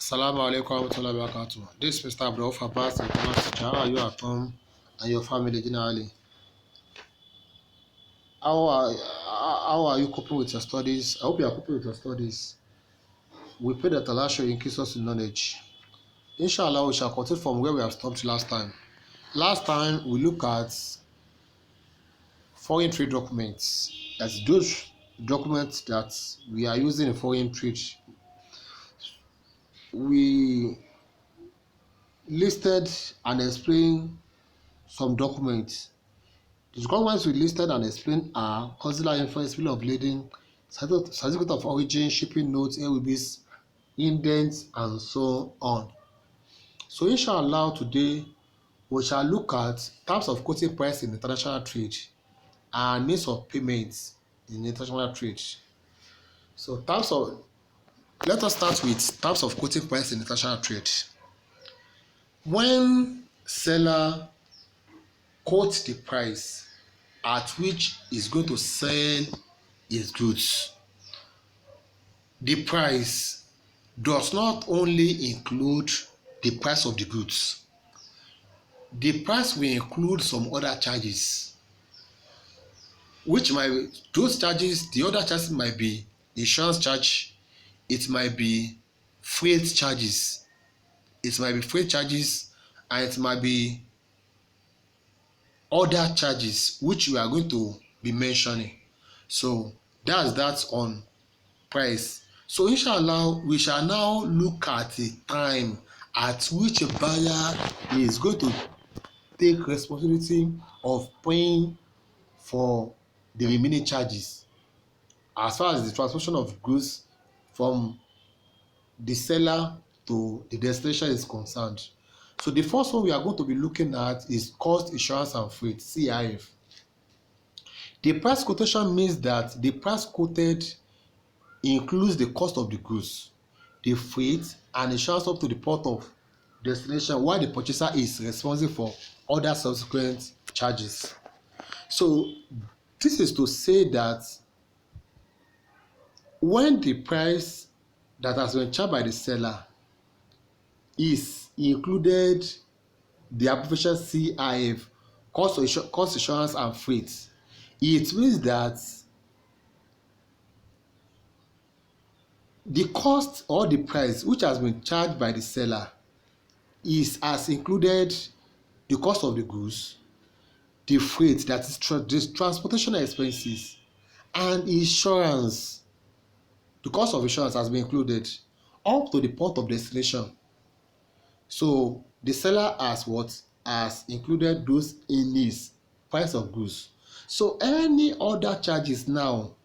Assalamu alaikum warahmatullahi wabarakatuh. This is Mr. Abdul Abbas, a Quran teacher. How are you at home and your family generally? How are you coping with your studies? I hope you are coping with your studies. We pray that Allah shall increase us in knowledge. Inshallah, we shall continue from where we have stopped last time. Last time, we looked at foreign trade documents. That's those documents that we are using in foreign trade. We listed and explained some documents. The documents we listed and explained are consular influence, bill of lading, certificate of origin, shipping notes, LBs, indents, and so on. So inshallah today we shall look at types of quoting price in international trade and means of payments in international trade. So let us start with types of quoting price in international trade. When seller quotes the price at which is going to sell his goods, the price does not only include the price of the goods. The price will include some other charges, which the other charges might be insurance charge, it might be freight charges, and it might be other charges which we are going to be mentioning. So that's that on price. So inshallah we shall now look at the time at which a buyer is going to take responsibility of paying for the remaining charges as far as the transportation of goods from the seller to the destination is concerned. So the first one we are going to be looking at is cost, insurance and freight, CIF. The price quotation means that the price quoted includes the cost of the goods, the freight and insurance up to the port of destination, while the purchaser is responsible for other subsequent charges. So this is to say that when the price that has been charged by the seller is included the abbreviation CIF, cost insurance and freight, it means that the cost or the price which has been charged by the seller has included the cost of the goods, the freight, that is the transportation expenses, and insurance. The cost of insurance has been included up to the port of destination. So the seller has included those in his price of goods. So any other charges now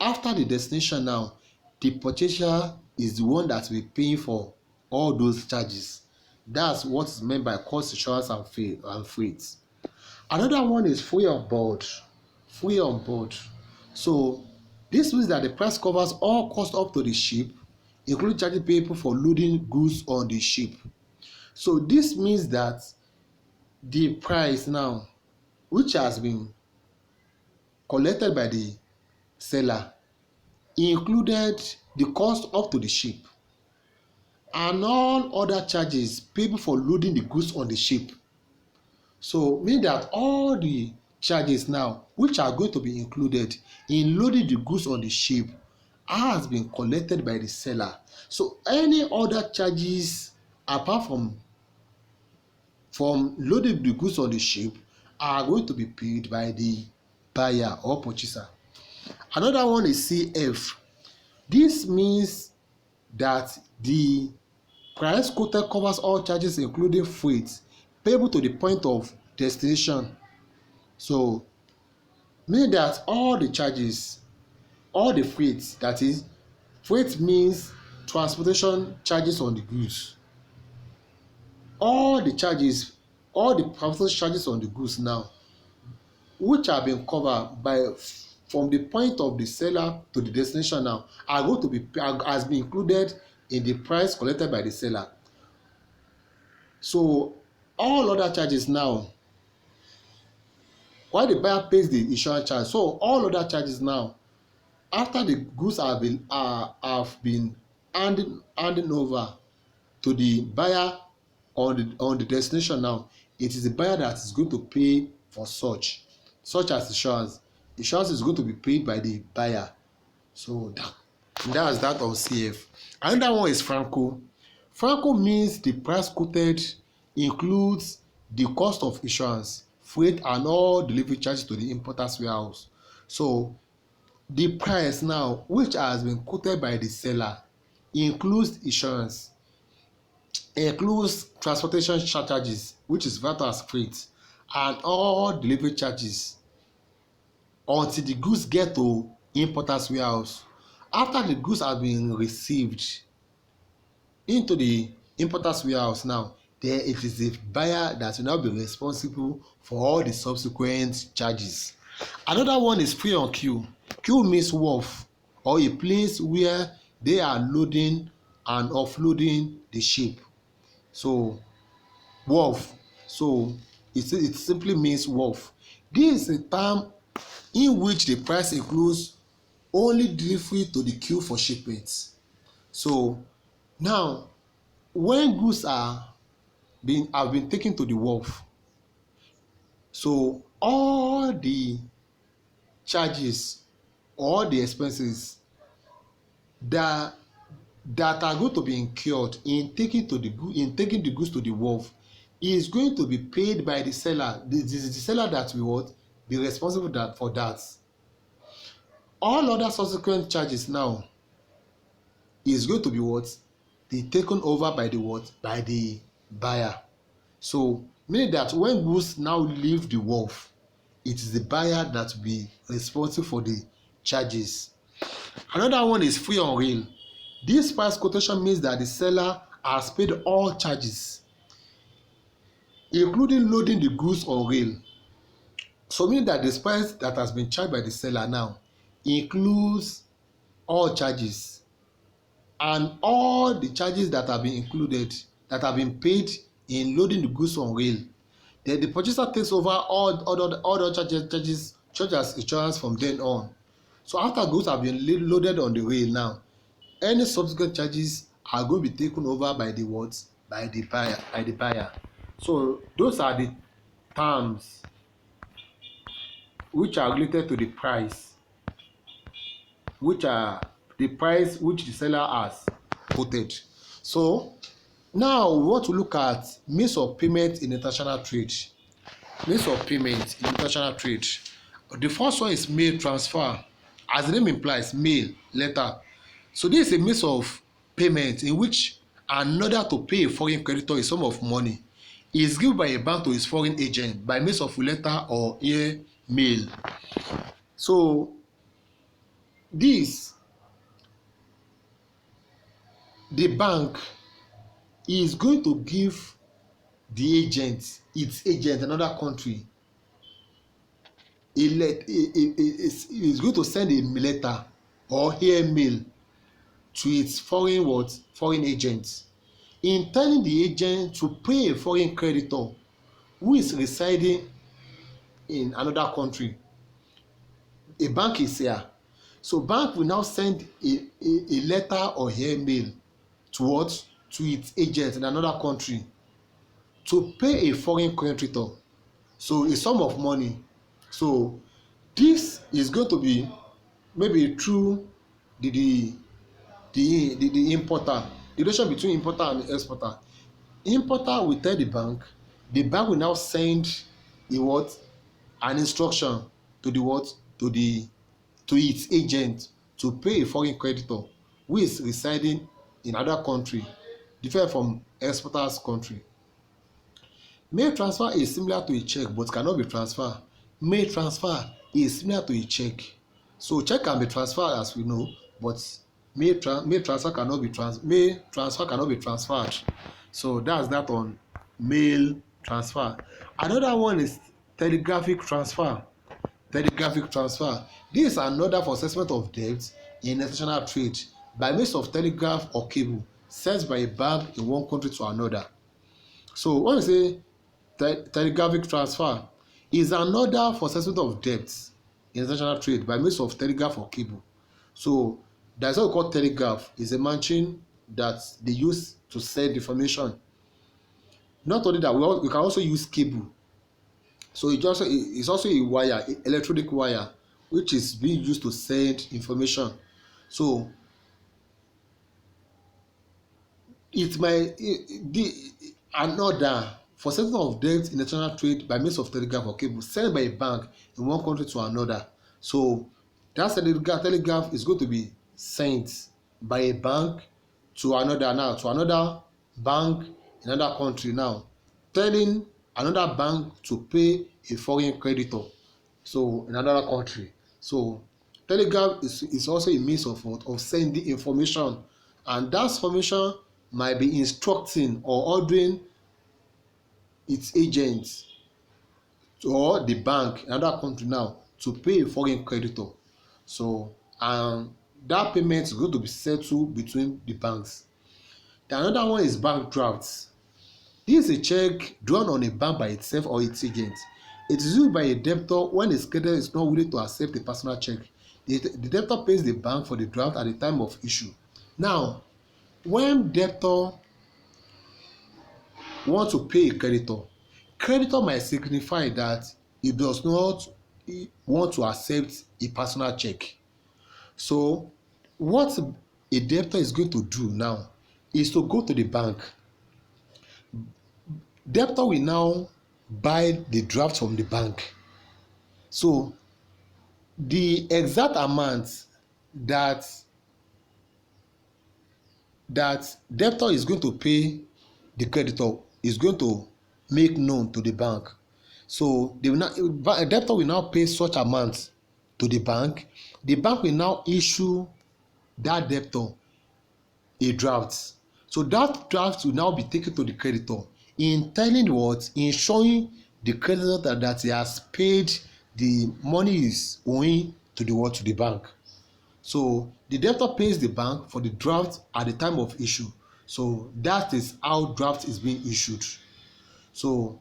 after the destination, now the purchaser is the one that will be paying for all those charges. That's what is meant by cost, insurance and freight. Another one is free on board. So this means that the price covers all costs up to the ship, including charging people for loading goods on the ship. So this means that the price now which has been collected by the seller included the cost up to the ship and all other charges payable for loading the goods on the ship. So mean that all the charges now which are going to be included in loading the goods on the ship has been collected by the seller. So any other charges apart from loading the goods on the ship are going to be paid by the buyer or purchaser. Another one is CF. This means that the price quoted covers all charges including freight payable to the point of destination. So mean that all the charges, all the freight, that is, freight means transportation charges on the goods, all the transportation charges on the goods now which have been covered from the point of the seller to the destination now are going to be has been included in the price collected by the seller. So all other charges now, while the buyer pays the insurance charge, so all other charges now after the goods have been handing over to the buyer on the destination now. It is the buyer that is going to pay for such as insurance. Insurance is going to be paid by the buyer. So that's that on CF. Another one is Franco. Franco means the price quoted includes the cost of insurance, freight and all delivery charges to the importer's warehouse. So the price now which has been quoted by the seller includes insurance, includes transportation charges which is VAT as freight, and all delivery charges until the goods get to importer's warehouse. After the goods have been received into the importer's warehouse now, then it is the buyer that will now be responsible for all the subsequent charges. Another one is free on queue. Queue means wharf or a place where they are loading and offloading the ship. So wharf, so it simply means wharf. This is a term in which the price includes only delivery to the queue for shipment. So now when goods have been taken to the wharf, so all the charges, all the expenses that are going to be incurred in taking the goods to the wharf is going to be paid by the seller. The seller that will what be responsible for that. All other subsequent charges now is going to be what be taken over by the buyer. So meaning that when goods now leave the wharf, it is the buyer that will be responsible for the charges. Another one is free on rail. This price quotation means that the seller has paid all charges including loading the goods on rail. So meaning that the price that has been charged by the seller now includes all charges, and all the charges that have been included, that have been paid in loading the goods on rail, then the purchaser takes over all the charges such as insurance from then on. So after goods have been loaded on the rail now, any subsequent charges are going to be taken over by the buyer. So those are the terms which are related to the price, which the seller has quoted. So now we want to look at means of payment in international trade. Means of payment in international trade. The first one is mail transfer. As the name implies, mail, letter. So this is a means of payment in which, in order to pay a foreign creditor a sum of money, is given by a bank to its foreign agent by means of letter or mail. So this, the bank is going to give its agent, another country, is going to send a letter or mail to its foreign agent, in telling the agent to pay a foreign creditor who is residing in another country. A bank is here, so bank will now send a letter or mail to its agent in another country to pay a foreign creditor, so a sum of money. So this is going to be maybe through the importer. The relation between importer and exporter. Importer will tell the bank will now send an instruction to its agent to pay a foreign creditor who is residing in another country different from exporter's country. Mail transfer is similar to a check but cannot be transferred. Mail transfer is similar to a check. So check can be transferred as we know, but mail transfer cannot be transferred. So that's that on mail transfer. Another one is telegraphic transfer. This is another for assessment of debt in international trade by means of telegraph or cable sent by a bank in one country to another. So when we say telegraphic transfer, is another for assessment of debt in international trade by means of telegraph or cable. So There's what we call telegraph. It's a machine that they use to send information. Not only that, we can also use cable. So it's also a wire, electronic wire, which is being used to send information. So it might the another for settling of debt in international trade by means of telegraph or cable sent by a bank in one country to another. So that telegraph is going to be sent by a bank to another bank in another country now, telling another bank to pay a foreign creditor so in another country. So telegraph is also a means of sending information, and that information might be instructing or ordering its agents or the bank in another country now to pay a foreign creditor. So that payment is going to be settled between the banks. The another one is bank drafts. This is a check drawn on a bank by itself or its agent. It is used by a debtor when his creditor is not willing to accept a personal check. The debtor pays the bank for the draft at the time of issue. Now, when debtor want to pay a creditor might signify that he does not want to accept a personal check. So what a debtor is going to do now is to go to the bank. Debtor will now buy the draft from the bank. So the exact amount that debtor is going to pay the creditor is going to make known to the bank. So debtor will now pay such amount to the bank. The bank will now issue that debtor a draft. So that draft will now be taken to the creditor in telling what, in showing the creditor that he has paid the money is owing to the bank. So the debtor pays the bank for the draft at the time of issue. So that is how draft is being issued. So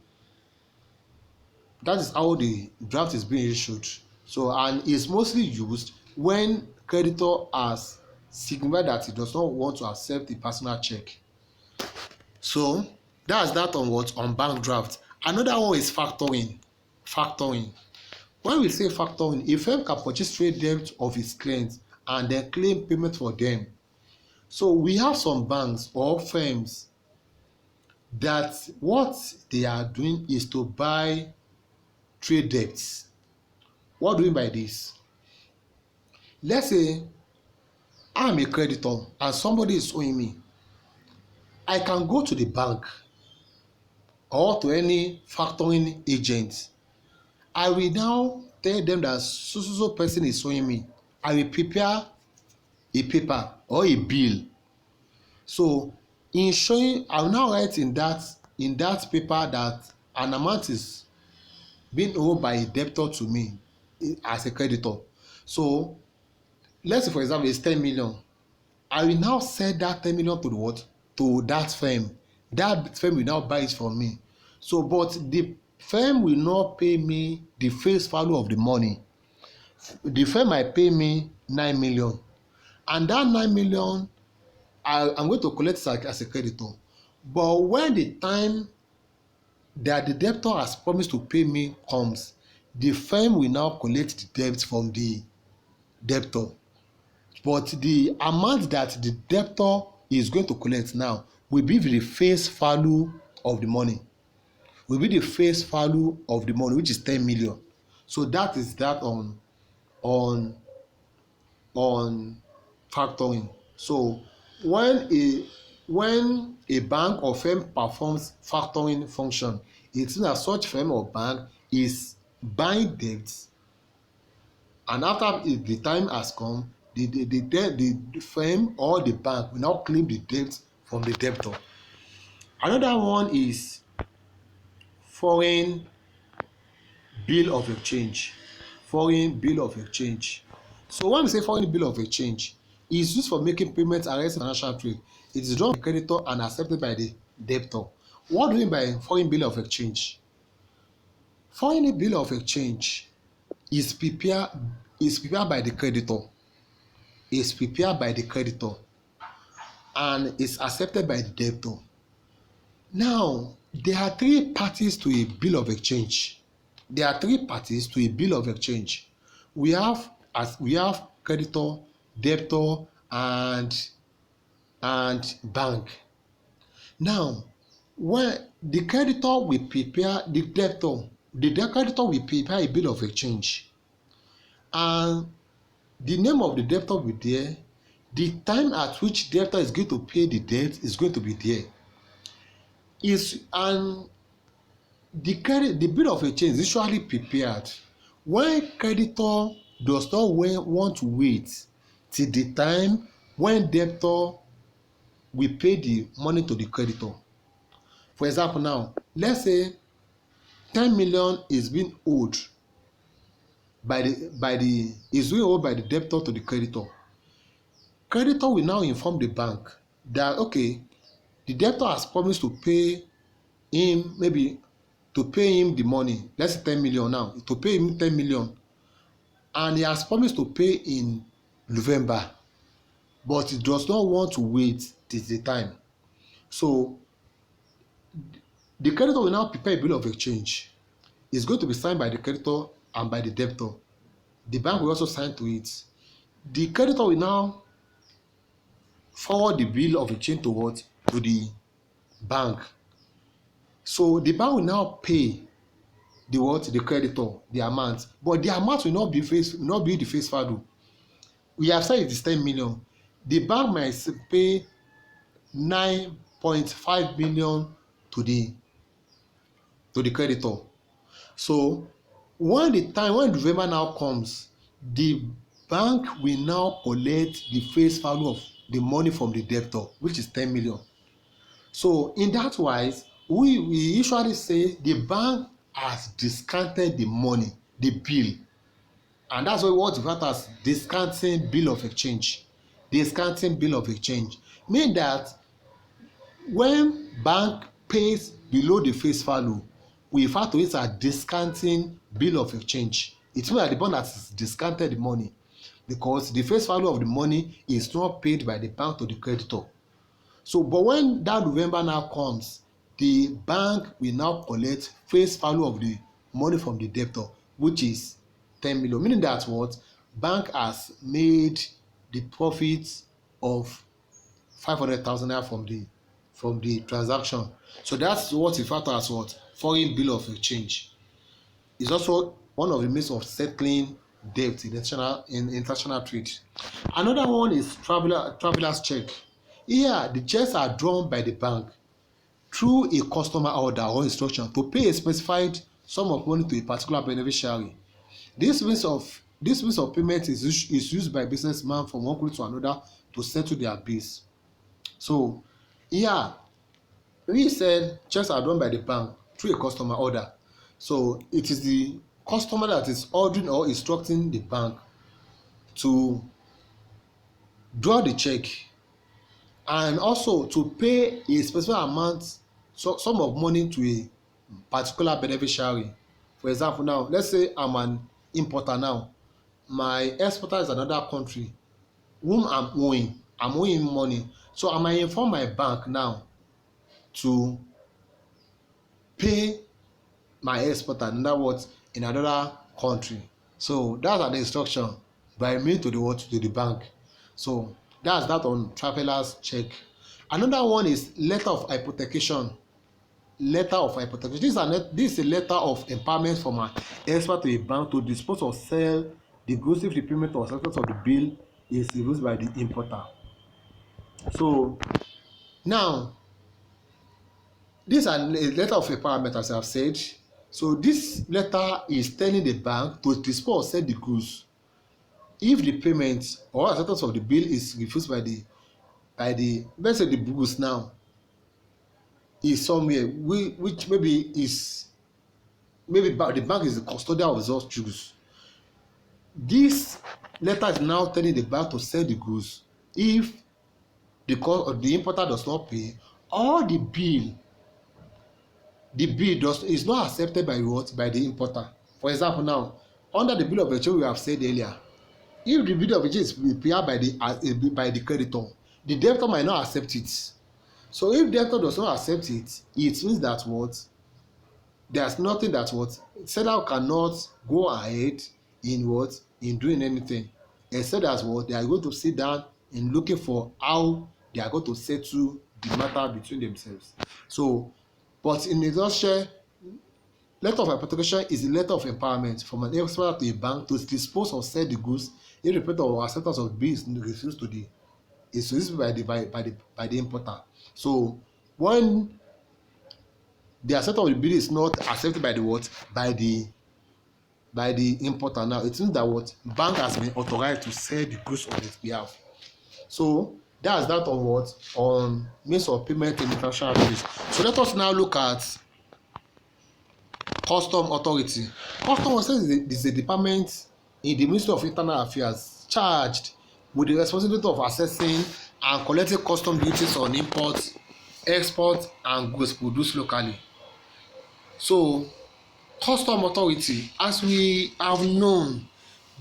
that is how the draft is being issued. So and is mostly used when creditor has signified that he does not want to accept a personal check. So that's that on what, on bank draft. Another one is factoring. When we say factoring, a firm can purchase trade debt of its clients and then claim payment for them. So we have some banks or firms that what they are doing is to buy trade debts. What do we mean by this? Let's say I'm a creditor and somebody is owing me. I can go to the bank or to any factoring agent. I will now tell them that so person is owing me. I will prepare a paper or a bill. So in showing, I will now write in that paper that an amount is being owed by a debtor to me as a creditor. So let's say for example it's 10 million. I will now sell that 10 million to the what? To that firm. That firm will now buy it from me. So but the firm will not pay me the face value of the money. The firm might pay me 9 million, and that 9 million I'm going to collect as a creditor. But when the time that the debtor has promised to pay me comes, the firm will now collect the debt from the debtor. But the amount that the debtor is going to collect now will be the face value of the money. Will be the face value of the money, which is 10 million. So that is that on factoring. So when a bank or firm performs factoring function, it means that such firm or bank is buying debts, and after the time has come, the firm or the bank will now claim the debt from the debtor. Another one is foreign bill of exchange. So when we say foreign bill of exchange, it is used for making payments against international trade. It is drawn by the creditor and accepted by the debtor. What do we mean by foreign bill of exchange? Foreign bill of exchange is prepared by the creditor. is prepared by the creditor and is accepted by the debtor. Now, there are three parties to a bill of exchange. There are three parties to a bill of exchange. We have creditor, debtor, and bank. Now, when the creditor will prepare the creditor will prepare a bill of exchange, and the name of the debtor will be there. The time at which debtor is going to pay the debt is going to be there. And the bill of exchange is usually prepared when creditor does not want to wait till the time when debtor will pay the money to the creditor. For example, now let's say 10 million is being owed is being owed by the debtor to the creditor. Creditor will now inform the bank that okay, the debtor has promised to pay him the money, let's say 10 million now, to pay him 10 million, and he has promised to pay in November, but he does not want to wait till the time. So the creditor will now prepare a bill of exchange. It's going to be signed by the creditor and by the debtor. The bank will also sign to it. The creditor will now forward the bill of exchange to what? To the bank. So the bank will now pay the creditor, the amount, but the amount will not be the face value. We have said it is 10 million. The bank might pay 9.5 million to the creditor. So when November now comes, the bank will now collect the face value of the money from the debtor, which is 10 million. So in that wise, we usually say the bank has discounted the money, the bill, and that's what we refer as discounting bill of exchange. Discounting bill of exchange mean that when bank pays below the face value, we refer to it as discounting bill of exchange. It means that the bank has discounted the money because the face value of the money is not paid by the bank to the creditor. So, but when that November now comes, the bank will now collect face value of the money from the debtor, which is 10 million, meaning that what bank has made the profit of 500,000 naira from the transaction. So that's what we refer to as what foreign bill of exchange. It's also one of the means of settling debt in international trade. Another one is traveler's check. Here, the checks are drawn by the bank through a customer order or instruction to pay a specified sum of money to a particular beneficiary. This means of payment is used by businessmen from one country to another to settle their bills. So here we said checks are drawn by the bank through a customer order. So it is the customer that is ordering or instructing the bank to draw the check and also to pay a specific amount, sum of money to a particular beneficiary. For example, now let's say I'm an importer now. My exporter is another country whom I'm owing money. So I might inform my bank now to pay my exporter in other words in another country. So that's an instruction by me to the bank. So that's that on travelers check. Another one is letter of hypothecation. This is a letter of empowerment from an expert to a bank to dispose or sell the goods if the payment or acceptance of the bill is refused by the importer. So now this is a letter of empowerment, as I have said. So this letter is telling the bank to dispose or sell the goods if the payment or acceptance of the bill is refused by the let's say the goods now is somewhere which maybe the bank is the custodian of those goods. This letter is now telling the bank to sell the goods if the importer does not pay or the bill is not accepted by the importer. For example, now under the bill of exchange we have said earlier, if the bill of exchange is prepared by the creditor, the debtor might not accept it. So if debtor does not accept it, it means that what, there's nothing that what seller cannot go ahead in what, in doing anything, except that what, they are going to sit down and looking for how they are going to settle the matter between themselves. So, but in a nutshell, letter of hypothecation is a letter of empowerment from an expert to a bank to dispose or sell the goods irrespective of acceptance of bills refused to the is received by the importer. So when the acceptance of the bill is not accepted by the what, by the importer, now it means that what, bank has been authorized to sell the goods on its behalf. So that's that on what, on means of payment in international affairs. So let us now look at custom authority. Custom authority is a department in the Ministry of Internal Affairs charged with the responsibility of assessing and collecting custom duties on imports, exports and goods produced locally. So custom authority, as we have known,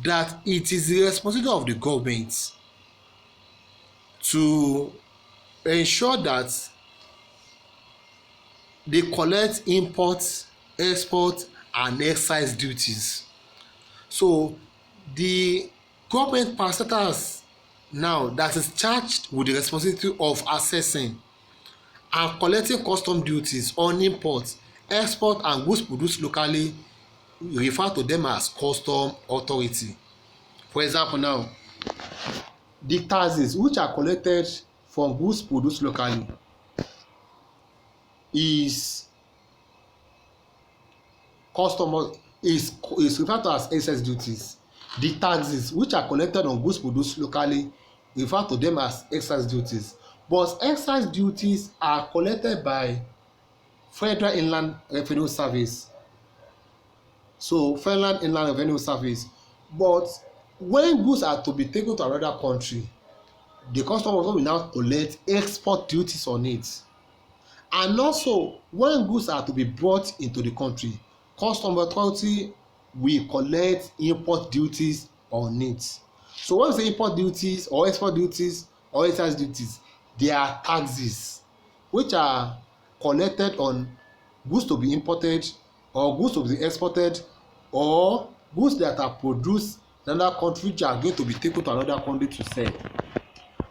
that it is the responsibility of the government to ensure that they collect import, export and excise duties. So the government parastatals now that is charged with the responsibility of assessing and collecting custom duties on imports, export and goods produced locally refer to them as custom authority. For example now, the taxes which are collected from goods produced locally is is referred to as excess duties. The taxes which are collected on goods produced locally refer to them as excise duties. But excise duties are collected by Federal Inland Revenue Service. So Federal Inland Revenue Service. But when goods are to be taken to another country, the customs will now collect export duties on it. And also when goods are to be brought into the country, customs authority will collect import duties on it. So when we say import duties or export duties or excise duties, they are taxes which are collected on goods to be imported or goods to be exported or goods that are produced in another country which are going to be taken to another country to sell.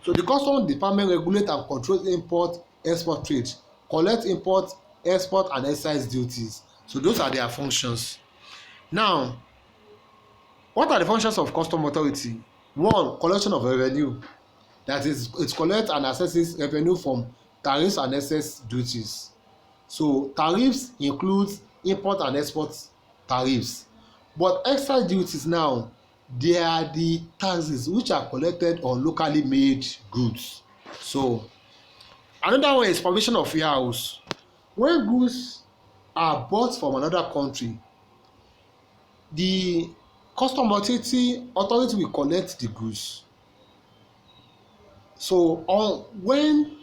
So the customs department regulate and control import export trade, collect import, export and excise duties. So those are their functions. Now, what are the functions of custom authority? One, collection of revenue. That is, it collects and assesses revenue from tariffs and excess duties. So tariffs includes import and export tariffs. But excise duties now, they are the taxes which are collected on locally made goods. So another one is provision of warehouse. When goods are bought from another country, the custom authority will collect the goods. So when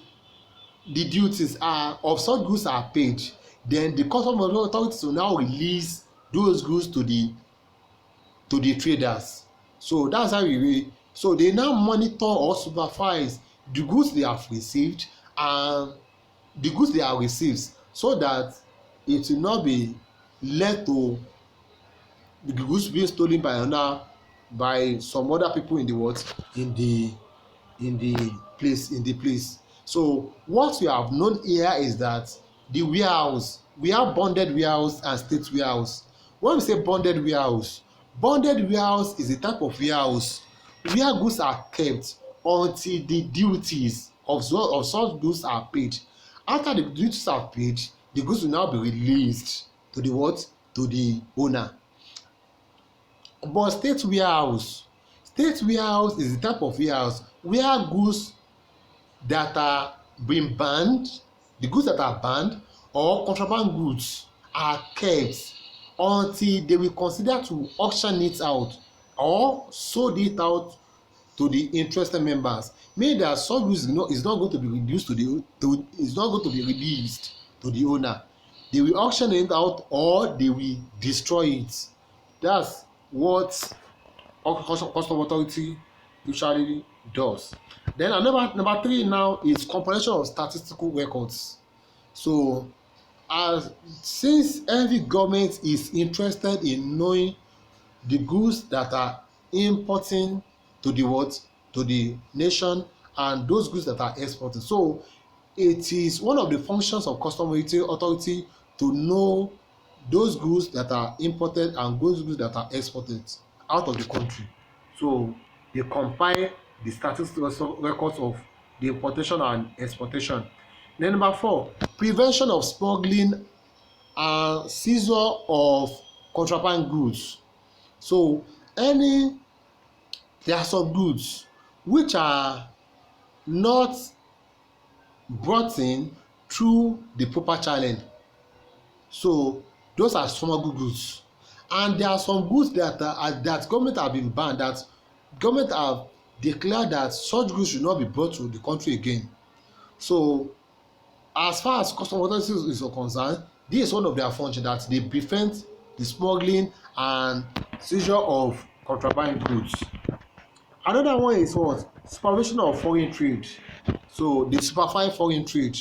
the duties are of such goods are paid, then the custom authority will now release those goods to the traders. So that's how so they now monitor or supervise the goods they have received and the goods they have received, so that it will not be led to the goods being stolen by some other people in the what, in the place. So what we have known here is that the warehouse, we have bonded warehouse and state warehouse. When we say bonded warehouse is a type of warehouse where goods are kept until the duties of such goods are paid. After the duties are paid, the goods will now be released to the what, to the owner. But state warehouse is a type of warehouse where goods that are being banned, the goods that are banned or contraband goods are kept until they will consider to auction it out or sold it out to the interested members. Meaning that such goods is not going to be reduced is not going to be released to the owner. They will auction it out or they will destroy it. That's what custom authority usually does. Then number three now is compilation of statistical records. So as since every government is interested in knowing the goods that are importing to the what, to the nation, and those goods that are exporting, so it is one of the functions of custom authority to know those goods that are imported and those goods that are exported out of the country. So they compile the statistical records of the importation and exportation. Then number four, prevention of smuggling and seizure of contraband goods. So any there are some goods which are not brought in through the proper channel, so those are smuggled goods. And there are some goods that government have been banned, that government have declared that such goods should not be brought to the country again. So as far as custom authorities is concerned, this is one of their functions, that they prevent the smuggling and seizure of contraband goods. Another one is what? Supervision of foreign trade. So they supervise foreign trade.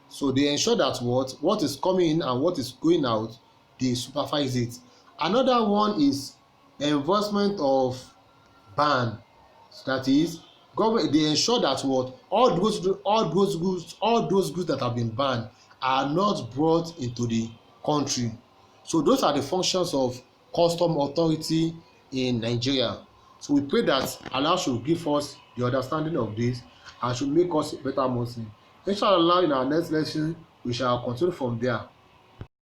So they ensure that what is coming in and what is going out, they supervise it. Another one is enforcement of ban. That is, government, they ensure that all those goods that have been banned are not brought into the country. So those are the functions of custom authority in Nigeria. So we pray that Allah should give us the understanding of this and should make us better Muslims. Inshallah, in our next lesson we shall continue from there.